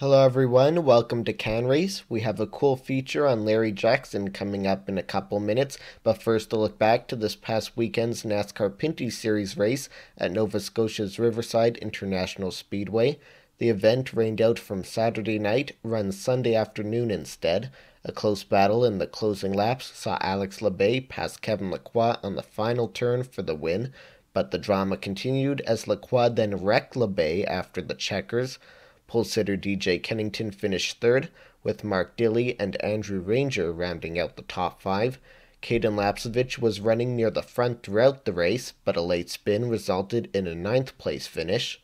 Hello everyone, welcome to CANrace. We have a cool feature on Larry Jackson coming up in a couple minutes, but first a look back to this past weekend's NASCAR Pinty Series race at Nova Scotia's Riverside International Speedway. The event rained out from Saturday night, run Sunday afternoon instead. A close battle in the closing laps saw Alex Labbe pass Kevin Lacroix on the final turn for the win, but the drama continued as Lacroix then wrecked Labbe after the checkers. Pole sitter DJ Kennington finished third, with Mark Dilley and Andrew Ranger rounding out the top five. Caden Lapcevich was running near the front throughout the race, but a late spin resulted in a ninth place finish.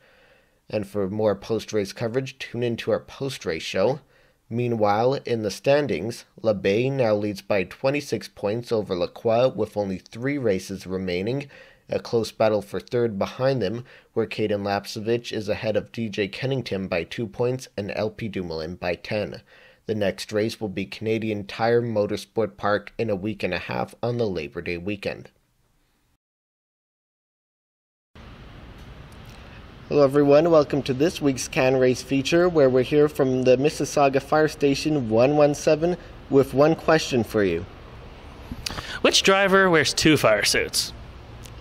And for more post-race coverage, tune into our post-race show. Meanwhile, in the standings, Labbe now leads by 26 points over Lacroix with only 3 races remaining. A close battle for third behind them, where Caden Lapcevich is ahead of DJ Kennington by 2 points and LP Dumoulin by 10. The next race will be Canadian Tire Motorsport Park in a week and a half on the Labor Day weekend. Hello everyone, welcome to this week's CANrace feature, where we're here from the Mississauga Fire Station 117 with one question for you. Which driver wears 2 fire suits?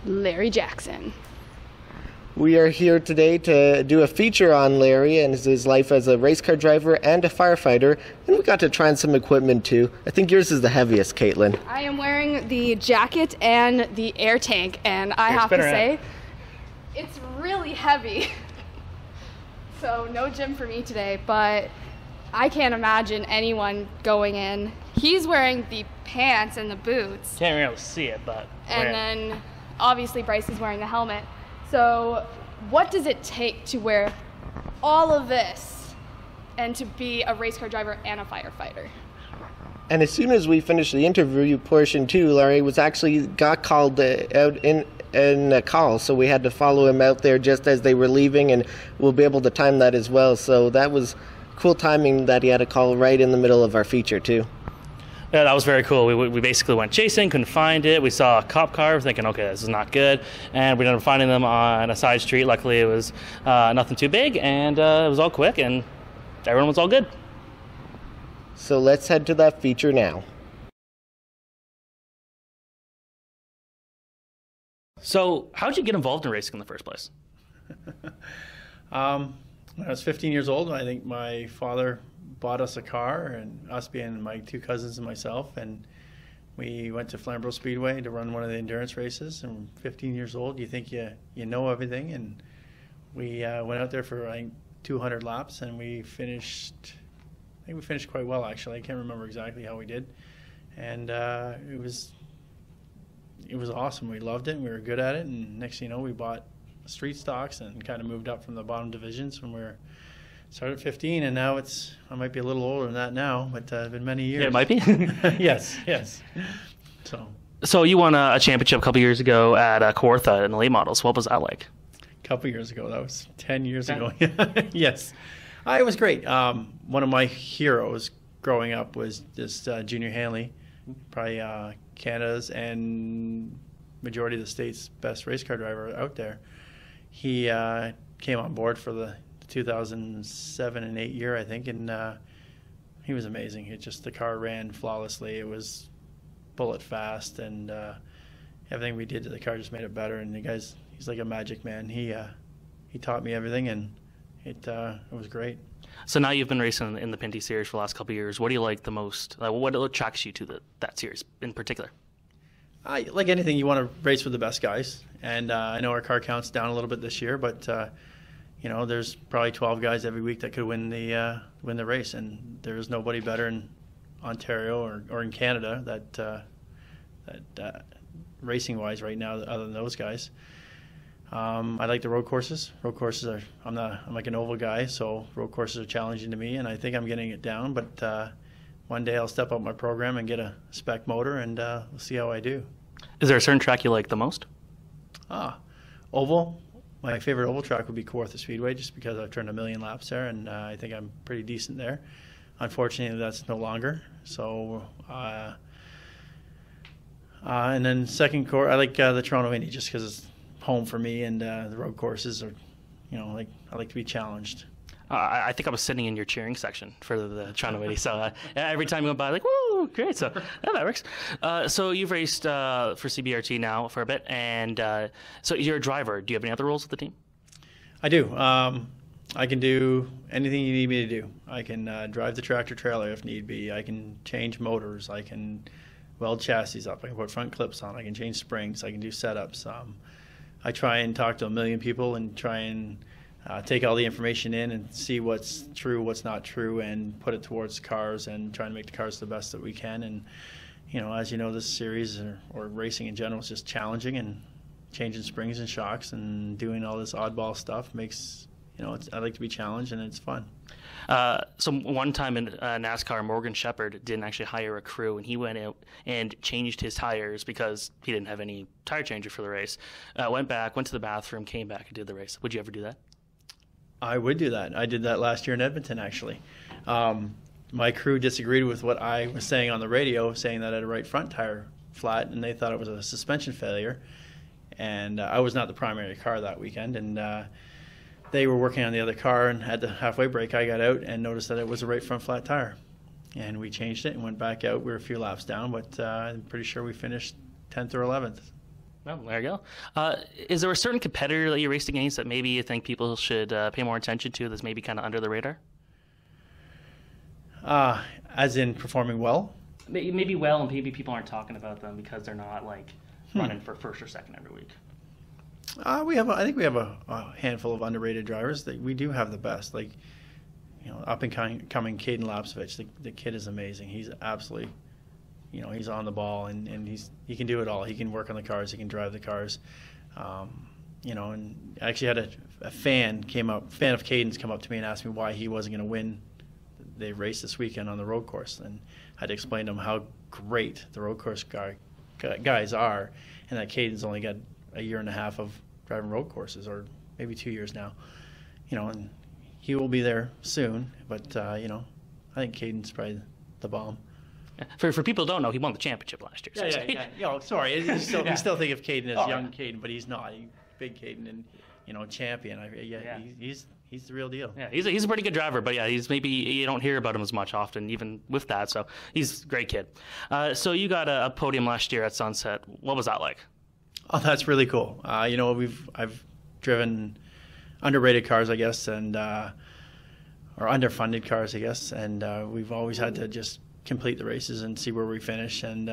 Larry Jackson. We are here today to do a feature on Larry and his life as a race car driver and a firefighter, and we got to try on some equipment too. I think yours is the heaviest, Caitlin. I am wearing the jacket and the air tank, and I have to say, it's really heavy. So no gym for me today, but I can't imagine anyone going in. He's wearing the pants and the boots. Can't really see it, but... And then obviously Bryce is wearing the helmet. So what does it take to wear all of this and to be a race car driver and a firefighter? And as soon as we finished the interview portion too, Larry got called out in a call, so we had to follow him out there just as they were leaving, and we'll be able to time that as well. So that was cool timing that he had a call right in the middle of our feature too. Yeah, that was very cool. We basically went chasing, couldn't find it. We saw a cop car, thinking, okay, this is not good. And we ended up finding them on a side street. Luckily, it was nothing too big, and it was all quick, and everyone was all good. So let's head to that feature now. So how'd you get involved in racing in the first place? When I was 15 years old, I think my father bought us a car, and us being my 2 cousins and myself, and we went to Flamborough Speedway to run one of the endurance races. And 15 years old, you think you know everything, and we went out there for I think 200 laps, and I think we finished quite well actually. I can't remember exactly how we did, and it was awesome. We loved it, and we were good at it, and next thing you know, we bought street stocks and kind of moved up from the bottom divisions when we started at 15, and now I might be a little older than that now, but it's been many years. Yeah, it might be. Yes. So you won a championship a couple years ago at Kawartha in the late models. What was that like? A couple years ago. That was 10 years ago. Yes. It was great. One of my heroes growing up was this Junior Hanley, probably Canada's and majority of the state's best race car driver out there. He came on board for the 2007 and 8 year, I think, and he was amazing. The car ran flawlessly. It was bullet fast, and everything we did to the car just made it better. And he's like a magic man. He taught me everything, and it was great. So now you've been racing in the Pinty series for the last couple of years. What do you like the most? What attracts you to that series in particular? Like anything, you want to race with the best guys, and I know our car count's down a little bit this year, but there's probably 12 guys every week that could win the race, and there's nobody better in Ontario or in Canada that racing wise right now other than those guys. I like the road courses. Road courses I'm like an oval guy, so road courses are challenging to me, and I think I'm getting it down, but one day I'll step up my program and get a spec motor, and we'll see how I do. Is there a certain track you like the most? Oval. My favorite oval track would be Kawartha Speedway, just because I've turned 1 million laps there, and I think I'm pretty decent there. Unfortunately, that's no longer. So, and then second course, I like the Toronto Indy, just because it's home for me, and the road courses are, I like to be challenged. I think I was sitting in your cheering section for the Toronto 80. So every time you went by, like, woo, great. So that works. So you've raced for CBRT now for a bit, and so you're a driver. Do you have any other roles with the team? I do. I can do anything you need me to do. I can drive the tractor trailer if need be. I can change motors. I can weld chassis up. I can put front clips on. I can change springs. I can do setups. I try and talk to a million people and try and take all the information in and see what's true, what's not true, and put it towards cars and try and make the cars the best that we can. And, as you know, this series or racing in general is just challenging, and changing springs and shocks and doing all this oddball stuff makes, I like to be challenged, and it's fun. So one time in NASCAR, Morgan Shepherd didn't actually hire a crew, and he went out and changed his tires because he didn't have any tire changer for the race. Went to the bathroom, came back, and did the race. Would you ever do that? I would do that. I did that last year in Edmonton, actually. My crew disagreed with what I was saying on the radio, saying that I had a right front tire flat, and they thought it was a suspension failure. And I was not the primary car that weekend, and they were working on the other car, and at the halfway break I got out and noticed that it was a right front flat tire. And we changed it and went back out. We were a few laps down, but I'm pretty sure we finished 10th or 11th. Well, there you go. Is there a certain competitor that you raced against that maybe you think people should pay more attention to that's maybe kind of under the radar? As in performing well? Maybe well, and maybe people aren't talking about them because they're not like running for first or second every week. I think we have a handful of underrated drivers. That we do have the best. Like, up and coming Caden Lapsevich. The kid is amazing. He's absolutely, he's on the ball, and he can do it all. He can work on the cars. He can drive the cars. And I actually had a fan of Caden's come up to me and asked me why he wasn't going to win the race this weekend on the road course, and I had to explain to him how great the road course guys are, and that Caden's only got a year and a half of driving road courses, or maybe 2 years now, and he will be there soon. But I think Caden's probably the bomb. For people who don't know, he won the championship last year. So Yeah. Sorry, we still think of Caden as young Caden, but he's not. He's big Caden and champion. He's the real deal. Yeah, he's a pretty good driver, but yeah, he's maybe you don't hear about him as much often, even with that. So he's a great kid. So you got a podium last year at Sunset. What was that like? Oh, that's really cool. I've driven underrated cars, I guess, and or underfunded cars, I guess, and we've always had to just complete the races and see where we finish. And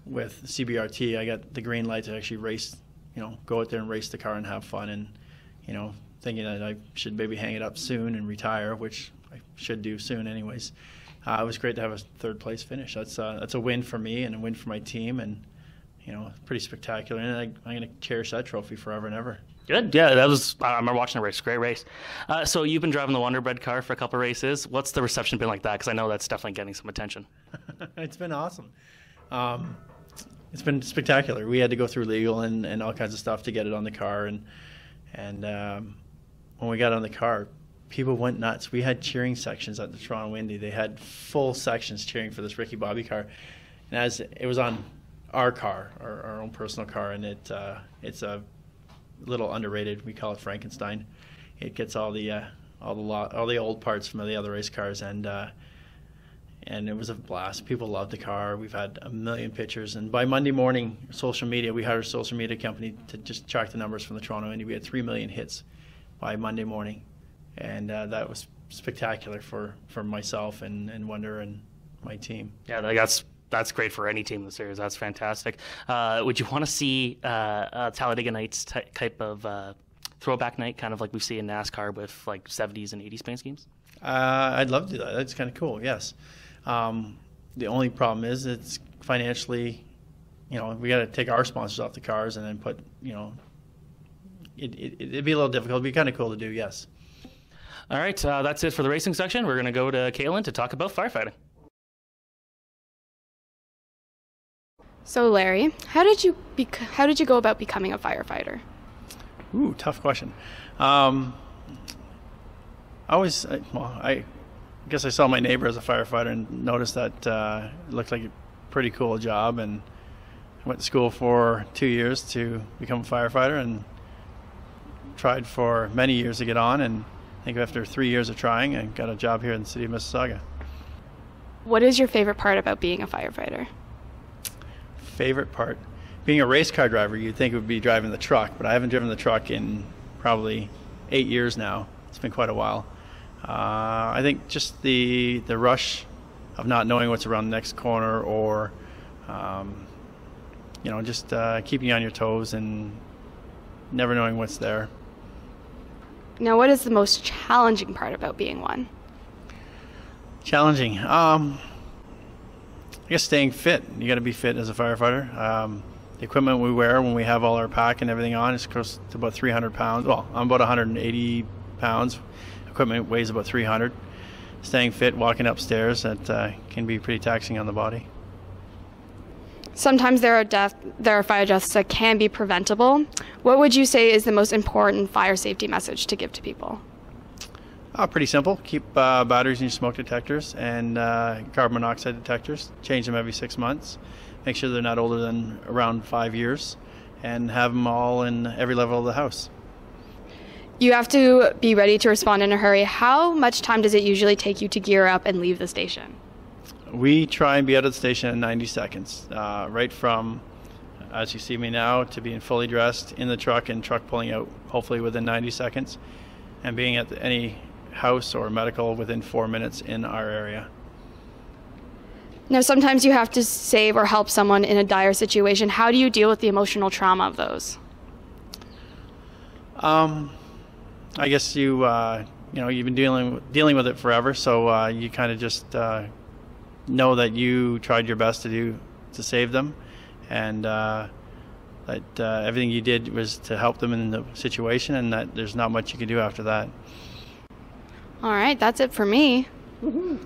with CBRT, I got the green light to actually race, go out there and race the car and have fun, and thinking that I should maybe hang it up soon and retire, which I should do soon anyways. It was great to have a third place finish. That's a win for me and a win for my team, and pretty spectacular. And I'm going to cherish that trophy forever and ever. Good. Yeah, I remember watching the race. Great race. So you've been driving the Wonder Bread car for a couple of races. What's the reception been like that? Because I know that's definitely getting some attention. It's been awesome. It's been spectacular. We had to go through legal and all kinds of stuff to get it on the car, and when we got on the car, people went nuts. We had cheering sections at the Toronto Indy. They had full sections cheering for this Ricky Bobby car, and as it was on our car, our own personal car, and it's a little underrated. We call it Frankenstein. It gets all the old parts from the other race cars, and it was a blast. People loved the car. We've had a million pictures, and by Monday morning, social media, we hired a social media company to just track the numbers from the Toronto Indy. We had 3 million hits by Monday morning, and that was spectacular for myself and Wonder and my team. Yeah, that's great for any team in the series. That's fantastic. Would you want to see Talladega Nights type of throwback night, kind of like we see in NASCAR with like 70s and 80s paint schemes? I'd love to do that. That's kind of cool, yes. The only problem is it's financially, we got to take our sponsors off the cars and then put, it'd be a little difficult. It'd be kind of cool to do, yes. All right, that's it for the racing section. We're going to go to Caitlin to talk about firefighting. So Larry, how did you go about becoming a firefighter? Ooh, tough question. I guess I saw my neighbor as a firefighter and noticed that it looked like a pretty cool job, and I went to school for 2 years to become a firefighter and tried for many years to get on, and I think after 3 years of trying, I got a job here in the city of Mississauga. What is your favorite part about being a firefighter? Favorite part? Being a race car driver, you'd think it would be driving the truck, but I haven't driven the truck in probably 8 years now. It's been quite a while. I think just the rush of not knowing what's around the next corner, or just keeping you on your toes and never knowing what's there. Now, what is the most challenging part about being one? Challenging. I guess staying fit. You got to be fit as a firefighter. The equipment we wear when we have all our pack and everything on is close to about 300 pounds. Well, I'm about 180 pounds. Equipment weighs about 300. Staying fit, walking upstairs, that can be pretty taxing on the body. Sometimes there are fire deaths that can be preventable. What would you say is the most important fire safety message to give to people? Pretty simple. Keep batteries in your smoke detectors and carbon monoxide detectors. Change them every 6 months. Make sure they're not older than around 5 years, and have them all in every level of the house. You have to be ready to respond in a hurry. How much time does it usually take you to gear up and leave the station? We try and be out of the station in 90 seconds, right from, as you see me now, to being fully dressed in the truck and truck pulling out hopefully within 90 seconds, and being at any house or medical within 4 minutes in our area. Now, sometimes you have to save or help someone in a dire situation. How do you deal with the emotional trauma of those? I guess you've been dealing with it forever, so you kind of just know that you tried your best to save them, and that everything you did was to help them in the situation, and that there's not much you can do after that. All right, that's it for me. Woo-hoo.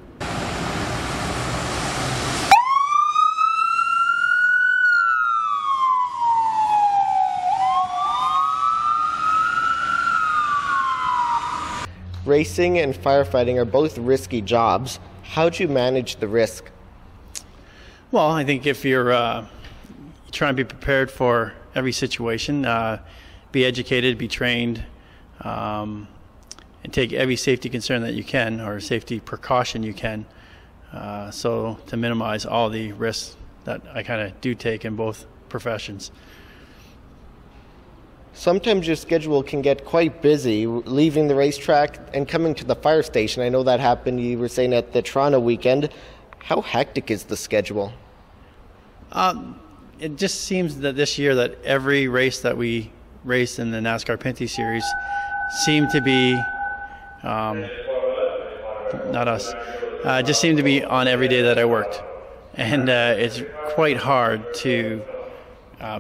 Racing and firefighting are both risky jobs. How do you manage the risk? Well, I think if you're trying to be prepared for every situation, be educated, be trained, and take every safety concern that you can, or safety precaution you can, so to minimize all the risks that I kind of do take in both professions. Sometimes your schedule can get quite busy, leaving the racetrack and coming to the fire station. I know that happened, you were saying, at the Toronto weekend. How hectic is the schedule? It just seems that this year that every race that we raced in the NASCAR Pinty series seemed to be, just seemed to be on every day that I worked. And it's quite hard to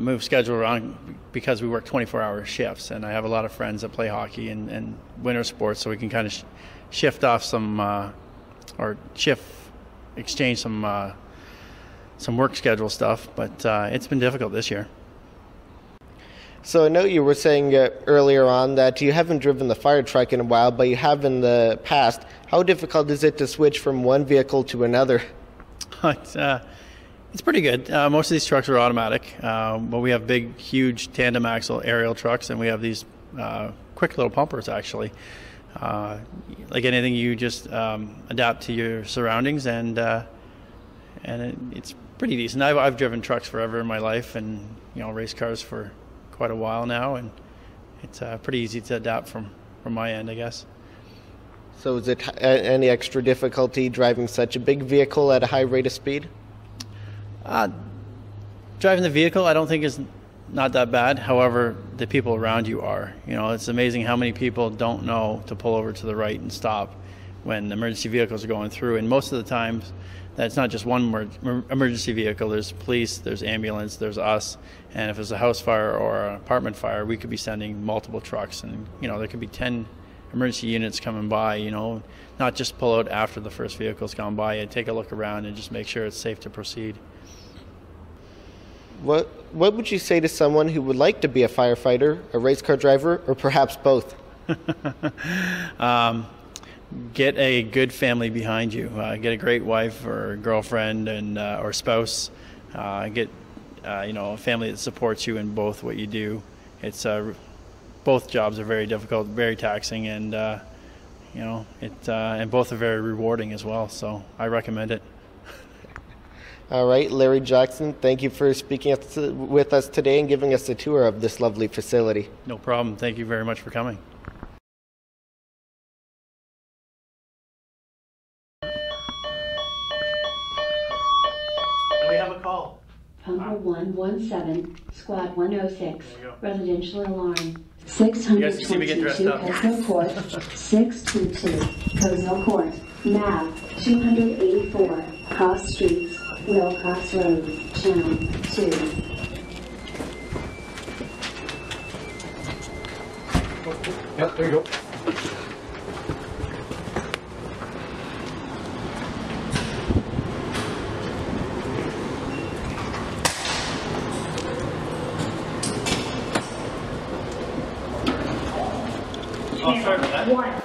move schedule around because we work 24-hour shifts, and I have a lot of friends that play hockey and winter sports, so we can kind of shift off some exchange some work schedule stuff, but it's been difficult this year. So I know you were saying earlier on that you haven't driven the fire truck in a while, but you have in the past. How difficult is it to switch from one vehicle to another? It's pretty good. Most of these trucks are automatic, but we have big, huge tandem axle aerial trucks, and we have these quick little pumpers, actually. Like anything, you just adapt to your surroundings, and it's pretty decent. I've driven trucks forever in my life, and race cars for quite a while now, and it's pretty easy to adapt from my end, I guess. So is it any extra difficulty driving such a big vehicle at a high rate of speed? Driving the vehicle, I don't think is not that bad. However, the people around you are. It's amazing how many people don't know to pull over to the right and stop when emergency vehicles are going through. And most of the times, that's not just one emergency vehicle. There's police, there's ambulance, there's us. And if it's a house fire or an apartment fire, we could be sending multiple trucks. And, there could be 10 emergency units coming by, not just pull out after the first vehicle's gone by, and take a look around and just make sure it's safe to proceed. What would you say to someone who would like to be a firefighter, a race car driver, or perhaps both? Get a good family behind you. Get a great wife or girlfriend and or spouse. Get a family that supports you in both what you do. It's both jobs are very difficult, very taxing, and You know, and both are very rewarding as well. So I recommend it. All right, Larry Jackson, thank you for speaking with us today and giving us a tour of this lovely facility. No problem. Thank you very much for coming. And we have a call. Pumper 117, Squad 106, residential alarm. 622 Coastal Court, 622 Coastal Court, map 284, Cross Streets, Wilcox Road, Channel 2. Yep, there you go. I'll start with that. One.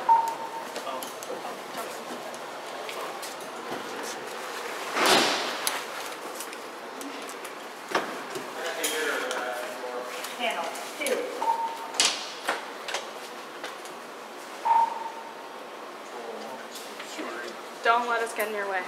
Channel 2. Don't let us get in your way.